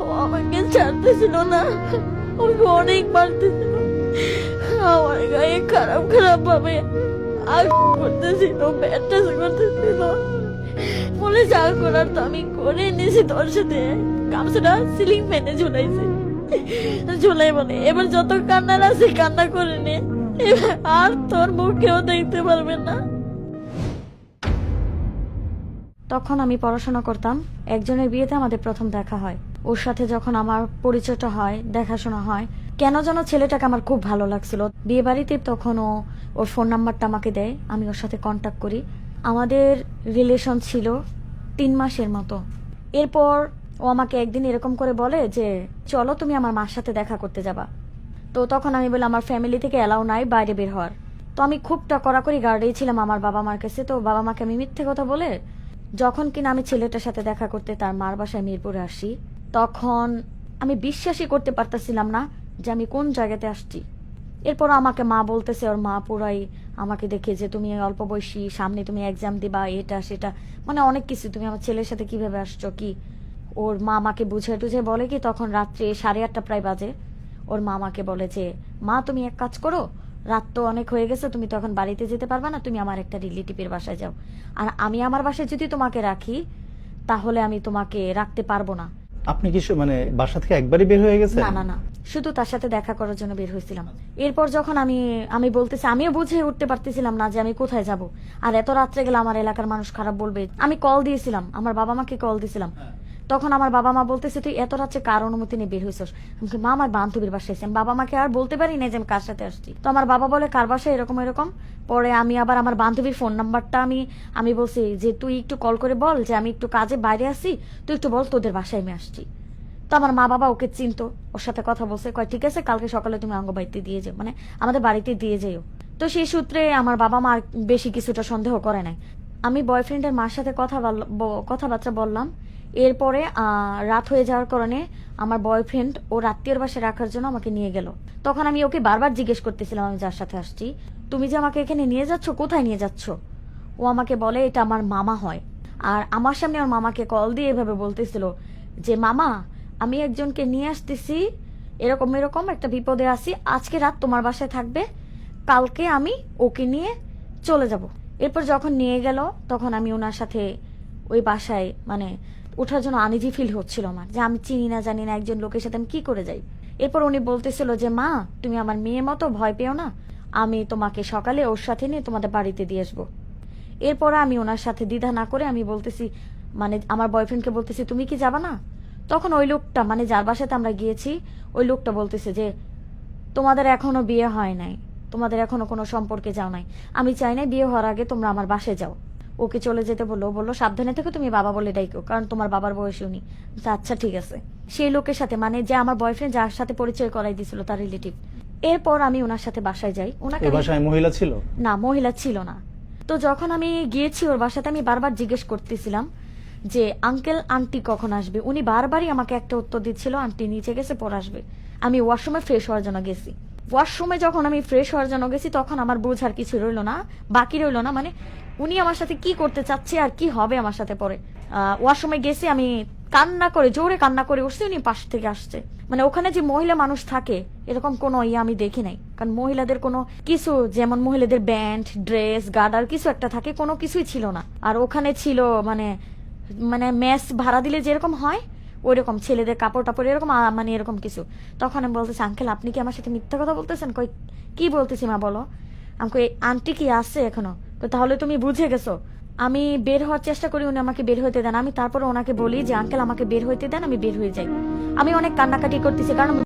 ও আমাকে ছাড়তেছিল না, আমাকে অনেক মারতেছিল, আমার গায়ে খারাপ খারাপ ভাবে আগ করতেছিল, ব্যাটাস করতেছিল। বলে যা করার তো আমি করে নিয়েছি, তোর সাথে গামছাটা সিলিং ফ্যানে ঝুলাইছে, ঝুলাই বলে এবার যত কান্নার আছে কান্না করে নে, এবার আর তোর মুখেও দেখতে পারবে না। তখন আমি পড়াশোনা করতাম। একজনের বিয়েতে আমাদের প্রথম দেখা হয়। ওর সাথে যখন আমার পরিচয়টা হয়, দেখাশোনা হয়, কেন যেন ছেলেটাকে আমার খুব ভালো লাগছিল। বিয়ে বাড়িতে তখন ওর ফোন নাম্বারটা আমাকে দেয়, আমি ওর সাথে কন্ট্যাক্ট করি। আমাদের রিলেশন ছিল 3 মাসের মতো। এরপর ও আমাকে একদিন এরকম করে বলে যে চলো তুমি আমার মার সাথে দেখা করতে যাবা। তো তখন আমি বলি আমার ফ্যামিলি থেকে অ্যালাউ নাই বাইরে বের হওয়ার। তো আমি খুব কড়াকড়ি গার্ডেই ছিলাম আমার বাবা মার কাছে। তো বাবা মাকে আমি মিথ্যে কথা বলে যখন কিনা আমি ছেলেটার সাথে দেখা করতে তার মার বাসায় মিরপুরে আসি, তখন আমি বিশ্বাসই করতে পারতেছিলাম না যে আমি কোন জায়গাতে আসছি। এরপর আমাকে মা বলতেছে, ওর মা পুরাই আমাকে দেখে যে তুমি অল্প বয়সী, সামনে তুমি এক্সাম দিবা, এটা সেটা, মানে অনেক কিছু, তুমি আমার ছেলের সাথে কিভাবে আসছো কি। ওর মা আমাকে বুঝে টুঝে বলে কি, তখন রাত্রে 8:30 প্রায় বাজে। ওর মা আমাকে বলে যে মা তুমি এক কাজ করো, রাত তো অনেক হয়ে গেছে, তুমি তখন বাড়িতে যেতে পারবা না, তুমি আমার একটা রিলেটিভের বাসায় যাও। আর আমি আমার বাসায় যদি তোমাকে রাখি তাহলে আমি তোমাকে রাখতে পারবো না। আপনি কি মানে বাসা থেকে একবারই বের হয়ে গেছেন? না না না, শুধু তার সাথে দেখা করার জন্য বের হয়েছিলাম। এরপর যখন আমি আমি বলতেছি, আমিও বুঝে উঠতে পারতেছিলাম না যে আমি কোথায় যাব। আর এত রাত্রে গেলে আমার এলাকার মানুষ খারাপ বলবে। আমি কল দিয়েছিলাম, আমার বাবা মাকে কল দিয়েছিলাম। তখন আমার বাবা মা বলতেছে তুই এত রাত্রে কার অনুমতি নিয়ে বের হয়েছিস? আমি মা আমার বান্ধবীর বাসায় এসেছি। বাবা মাকে আর বলতে পারি না যে আমি কার সাথে আসছি। তো আমার বাবা বলে কার বাসায় এরকম এরকম। পরে আমি আবার আমার বান্ধবীর ফোন নাম্বারটা আমি বলছি যে তুই একটু কল করে বল যে আমি একটু কাজে বাইরে আসি, তুই একটু বল তোদের বাসায় আমি আসছি। তো আমার মা বাবা ওকে চিনতো, ওর সাথে কথা বলছে, কয় ঠিক আছে কালকে সকালে তুমি অঙ্গবাড়িতে দিয়ে যাও, মানে আমাদের বাড়িতে দিয়ে যাও। তো সেই সূত্রে আমার বাবা মা বেশি কিছুটা সন্দেহ করে নাই। আমি বয়ফ্রেন্ডের মার সাথে কথাবার্তা বললাম। এরপরে রাত হয়ে যাওয়ার কারণে আমার বয়ফ্রেন্ড ওর আত্মীয়র বাসায় রাখার জন্য আমাকে নিয়ে গেল। তখন আমি ওকে বারবার জিজ্ঞেস করতেছিলাম আমি যার সাথে আসছি, তুমি যে আমাকে এখানে নিয়ে যাচ্ছ, কোথায় নিয়ে যাচ্ছ? ও আমাকে বলে এটা আমার মামা হয়। আর আমার সামনে ওর মামাকে কল দিয়ে এভাবে বলতেছিল যে মামা আমি একজনকে নিয়ে আসতেছি, এরকম এরকম একটা বিপদে আছি, আজকে রাত তোমার বাসায় থাকবে, কালকে আমি ওকে নিয়ে চলে যাব। এরপর যখন নিয়ে গেল তখন আমি ওনার সাথে ওই বাসায় মানে ওঠার জন্য আনইজি ফিল হচ্ছিল আমার, যে আমি চিনি না জানি না একজন লোকের সাথে আমি কি করে যাই। এরপর উনি বলতেছিল যে মা তুমি আমার মেয়ের মতো, ভয় পেও না, আমি তোমাকে সকালে ওর সাথে নিয়ে তোমাদের বাড়িতে দিয়ে আসবো। এরপর আমি ওনার সাথে দ্বিধা না করে আমি বলতেছি, মানে আমার বয়ফ্রেন্ডকে বলতেছি তুমি কি যাবা না? তখন ওই লোকটা, মানে যার বাসাতে আমরা গিয়েছি, ওই লোকটা বলতেছে যে তোমাদের এখনো বিয়ে হয় নাই, তোমাদের এখনো কোনো সম্পর্কে যাও নাই, আমি চাই না বিয়ে হওয়ার আগে তোমরা আমার বাসায় যাও। ওকে চলে যেতে বললো সাবধানে থেকো, তুমি বাবা বলে ডাইকো, কারণ তোমার বাবার বয়সী উনি। আচ্ছা ঠিক আছে। সেই লোকের সাথে, মানে যে আমার বয়ফ্রেন্ড যার সাথে পরিচয় করাই দিছিল তার রিলেটিভ। এরপর আমি ওনার সাথে বাসায় যাই। ওনাকে বাসায় মহিলা ছিল না, মহিলা ছিল না। তো যখন আমি গিয়েছি ওর বাসাতে আমি বারবার জিজ্ঞেস করতেছিলাম যে আঙ্কেল আন্টি কখন আসবে। উনি বারবারই আমাকে একটা উত্তর দিচ্ছিল আন্টি নিচে গেছে পর আসবে। আমি ওয়াশরুমে ফ্রেশ হওয়ার জন্য গেছি। ওয়াশরুমে যখন আমি ফ্রেশ হওয়ার জন্য গেছি তখন আমার বোঝার কিছু রইলো না, বাকি রইলো না, মানে উনি আমার সাথে কি করতে চাচ্ছে আর কি হবে আমার সাথে পরে। ওয়াশরুমে গেছি, আমি কান্না করে জোরে কান্না করে উঠছি, উনি পাশ থেকে আসছে। মানে ওখানে যে মহিলা মানুষ থাকে এরকম কোনো আমি দেখি নাই, কারণ মহিলাদের কোনো কিছু, যেমন মহিলাদের ব্যান্ড ড্রেস গার্ডার কিছু একটা থাকে, কোনো কিছুই ছিল না। আর ওখানে ছিল মানে মানে মেস ভাড়া দিলে যেরকম হয় ওইরকম ছেলেদের কাপড় টাপড় এরকম, মানে এরকম কিছু। তখন আমি বলতেছি আঙ্কেল আপনি কি আমার সাথে মিথ্যা কথা বলতেছেন? কই কি বলতেছি মা বলো। আমাকে আন্টি কি আসছে এখনো? তাহলে তুমি বুঝে গেছো। আমি বের হওয়ার চেষ্টা করি, উনি আমাকে বের হইতে দেন। আমি তারপরে ওনাকে বলি যে আঙ্কেল আমাকে বের হইতে দেন, আমি বের হয়ে যাই। আমি অনেক কান্নাকাটি করতেছি, কারণ